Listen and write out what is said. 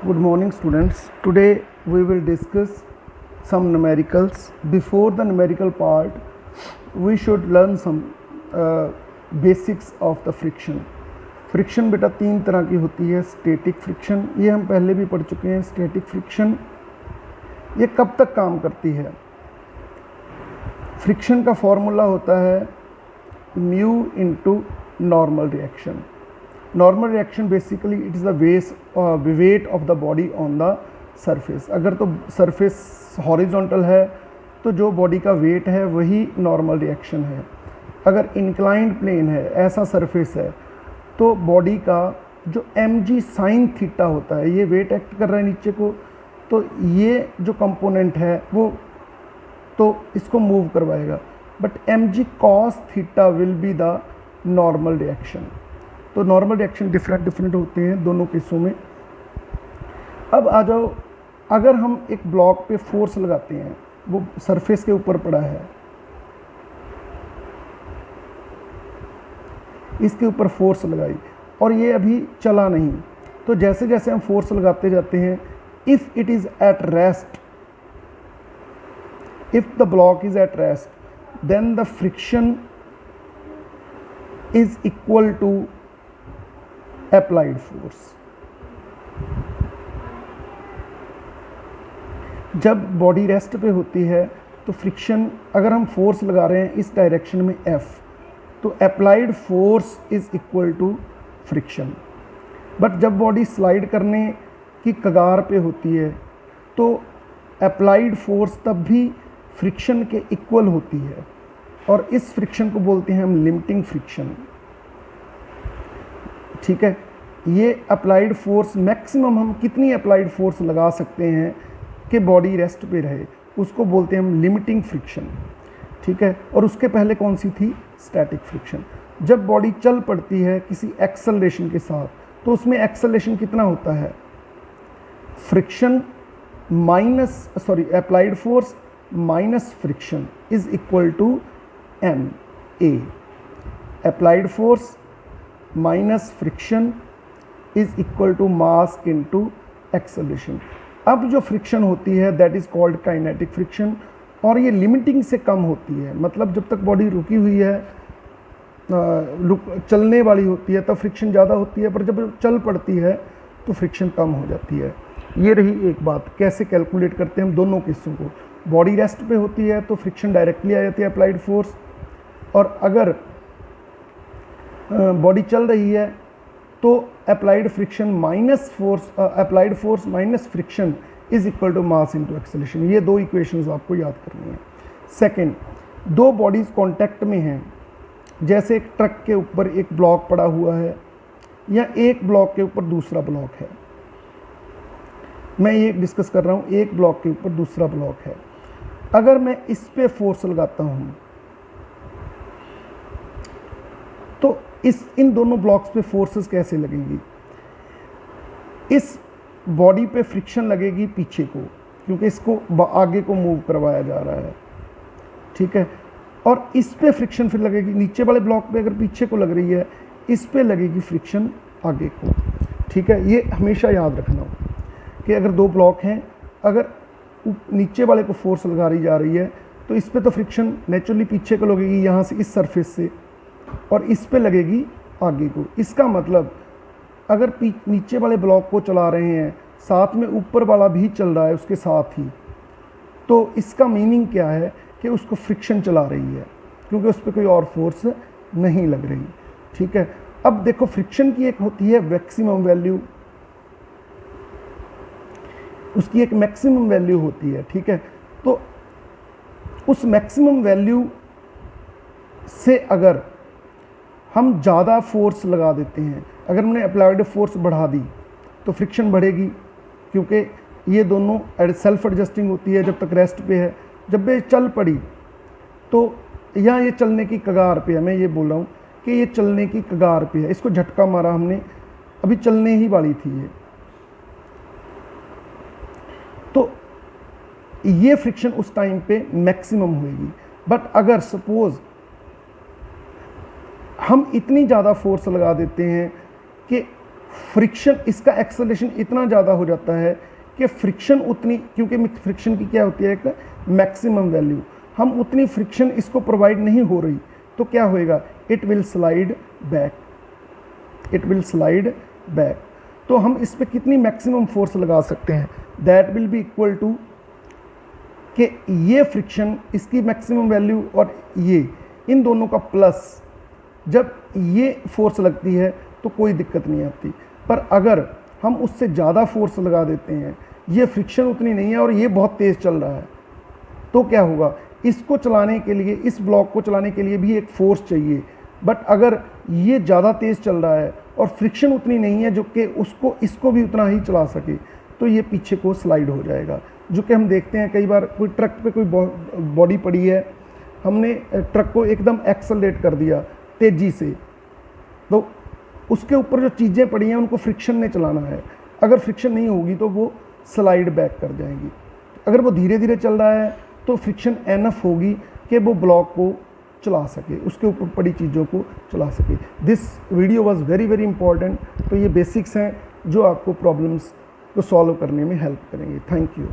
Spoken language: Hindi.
Good morning, students. Today we will discuss some numericals. Before the numerical part, we should learn some basics of the friction. Friction बेटा तीन तरह की होती है. स्टैटिक फ्रिक्शन, ये हम पहले भी पढ़ चुके हैं. स्टैटिक फ्रिक्शन ये कब तक काम करती है? फ्रिक्शन का फॉर्मूला होता है mu into normal reaction. Normal reaction basically it is the weight of the body on the surface. अगर तो सरफेस हॉरिजॉन्टल है तो जो बॉडी का वेट है वही नॉर्मल रिएक्शन है. अगर इंक्लाइंड प्लेन है, ऐसा सरफेस है, तो बॉडी का जो mg साइन थीटा होता है, ये वेट एक्ट कर रहा है नीचे को, तो ये जो कंपोनेंट है वो तो इसको मूव करवाएगा. But mg cos theta will be the normal reaction. तो नॉर्मल रिएक्शन डिफरेंट होते हैं दोनों केसों में. अब आ जाओ, अगर हम एक ब्लॉक पे फोर्स लगाते हैं, वो सरफेस के ऊपर पड़ा है, इसके ऊपर फोर्स लगाई और ये अभी चला नहीं, तो जैसे जैसे हम फोर्स लगाते जाते हैं, if it is at rest, if the block is at rest, then the friction is equal to applied force. जब बॉडी रेस्ट पे होती है तो फ्रिक्शन, अगर हम फोर्स लगा रहे हैं इस डायरेक्शन में F, तो applied force is equal to friction. But जब बॉडी स्लाइड करने की कगार पे होती है तो अप्लाइड फोर्स तब भी फ्रिक्शन के इक्वल होती है, और इस फ्रिक्शन को बोलते हैं हम लिमिटिंग फ्रिक्शन. ठीक है, ये अप्लाइड फोर्स मैक्सिमम हम कितनी अप्लाइड फोर्स लगा सकते हैं कि बॉडी रेस्ट पे रहे, उसको बोलते हैं हम लिमिटिंग फ्रिक्शन. ठीक है, और उसके पहले कौन सी थी? Static friction. जब बॉडी चल पड़ती है किसी एक्सेलरेशन के साथ, तो उसमें एक्सेलरेशन कितना होता है? Friction minus applied force minus friction is equal to M A. Applied force minus friction is equal to mass into acceleration. अब जो फ्रिक्शन होती है that is called kinetic friction, और ये लिमिटिंग से कम होती है. मतलब जब तक बॉडी रुकी हुई है, चलने वाली होती है, तब फ्रिक्शन ज़्यादा होती है, पर जब चल पड़ती है तो फ्रिक्शन कम हो जाती है. ये रही एक बात. कैसे कैलकुलेट करते हैं हम दोनों केसों को? बॉडी रेस्ट पे होती है तो फ्रिक्शन डायरेक्टली आ जाती है अप्लाइड फोर्स, और अगर बॉडी चल रही है तो applied force minus friction is equal to mass into acceleration. ये दो इक्वेशंस आपको याद करनी है. सेकंड, दो बॉडीज कांटेक्ट में हैं, जैसे एक ट्रक के ऊपर एक ब्लॉक पड़ा हुआ है या एक ब्लॉक के ऊपर दूसरा ब्लॉक है. मैं ये डिस्कस कर रहा हूँ, एक ब्लॉक के ऊपर दूसरा ब्लॉक है. अगर मैं इस पे फोर्स लगाता हूँ तो इन दोनों ब्लॉक्स पे फोर्सेस कैसे लगेंगी? इस बॉडी पे फ्रिक्शन लगेगी पीछे को, क्योंकि इसको आगे को मूव करवाया जा रहा है. ठीक है, और इस पे फ्रिक्शन फिर लगेगी नीचे वाले ब्लॉक पे. अगर पीछे को लग रही है, इस पे लगेगी फ्रिक्शन आगे को. ठीक है, ये हमेशा याद रखना कि अगर दो ब्लॉक हैं, अगर नीचे वाले को फोर्स लगाई जा रही है तो इस पे तो फ्रिक्शन नेचुरली पीछे को लगेगी यहाँ से, इस सरफेस से, और इस पे लगेगी आगे को. इसका मतलब अगर नीचे वाले ब्लॉक को चला रहे हैं, साथ में ऊपर वाला भी चल रहा है उसके साथ ही, तो इसका मीनिंग क्या है कि उसको फ्रिक्शन चला रही है, क्योंकि उस पर कोई और फोर्स नहीं लग रही. ठीक है, अब देखो, फ्रिक्शन की एक होती है मैक्सिमम वैल्यू, उसकी एक मैक्सिमम वैल्यू होती है. ठीक है, तो उस मैक्सिमम वैल्यू से अगर हम ज़्यादा फोर्स लगा देते हैं, अगर हमने अप्लाइड फोर्स बढ़ा दी तो फ्रिक्शन बढ़ेगी, क्योंकि ये दोनों सेल्फ एडजस्टिंग होती है जब तक रेस्ट पे है. जब ये चल पड़ी तो यहाँ ये चलने की कगार पे है. मैं ये बोल रहा हूँ कि ये चलने की कगार पे है, इसको झटका मारा हमने, अभी चलने ही वाली थी ये, तो ये फ्रिक्शन उस टाइम पे मैक्सिमम होएगी. बट अगर सपोज हम इतनी ज़्यादा फोर्स लगा देते हैं कि फ्रिक्शन, इसका एक्सेलरेशन इतना ज़्यादा हो जाता है कि फ्रिक्शन उतनी, क्योंकि फ्रिक्शन की क्या होती है एक मैक्सिमम वैल्यू, हम उतनी फ्रिक्शन इसको प्रोवाइड नहीं हो रही, तो क्या होएगा, it will slide back, it will slide back. तो हम इस पर कितनी मैक्सिमम फोर्स लगा सकते हैं, that will be equal to कि ये फ्रिक्शन, इसकी मैक्सिमम वैल्यू और ये इन दोनों का प्लस, जब ये फोर्स लगती है तो कोई दिक्कत नहीं आती, पर अगर हम उससे ज़्यादा फोर्स लगा देते हैं, ये फ्रिक्शन उतनी नहीं है और ये बहुत तेज़ चल रहा है, तो क्या होगा, इसको चलाने के लिए, इस ब्लॉक को चलाने के लिए भी एक फोर्स चाहिए, बट अगर ये ज़्यादा तेज़ चल रहा है और फ्रिक्शन उतनी नहीं है जो कि उसको, इसको भी उतना ही चला सके, तो ये पीछे को स्लाइड हो जाएगा। जो कि हम देखते हैं कई बार कोई ट्रक पे कोई बॉडी पड़ी है, हमने ट्रक को एकदम एक्सेलरेट कर दिया तेज़ी से, तो उसके ऊपर जो चीज़ें पड़ी हैं उनको फ्रिक्शन ने चलाना है, अगर फ्रिक्शन नहीं होगी तो वो स्लाइड बैक कर जाएंगी। अगर वो धीरे धीरे चल रहा है तो फ्रिक्शन एनफ होगी कि वो ब्लॉक को चला सके, उसके ऊपर पड़ी चीज़ों को चला सके। This video was very very important. तो ये बेसिक्स हैं जो आपको प्रॉब्लम्स को सॉल्व करने में हेल्प करेंगे। Thank you.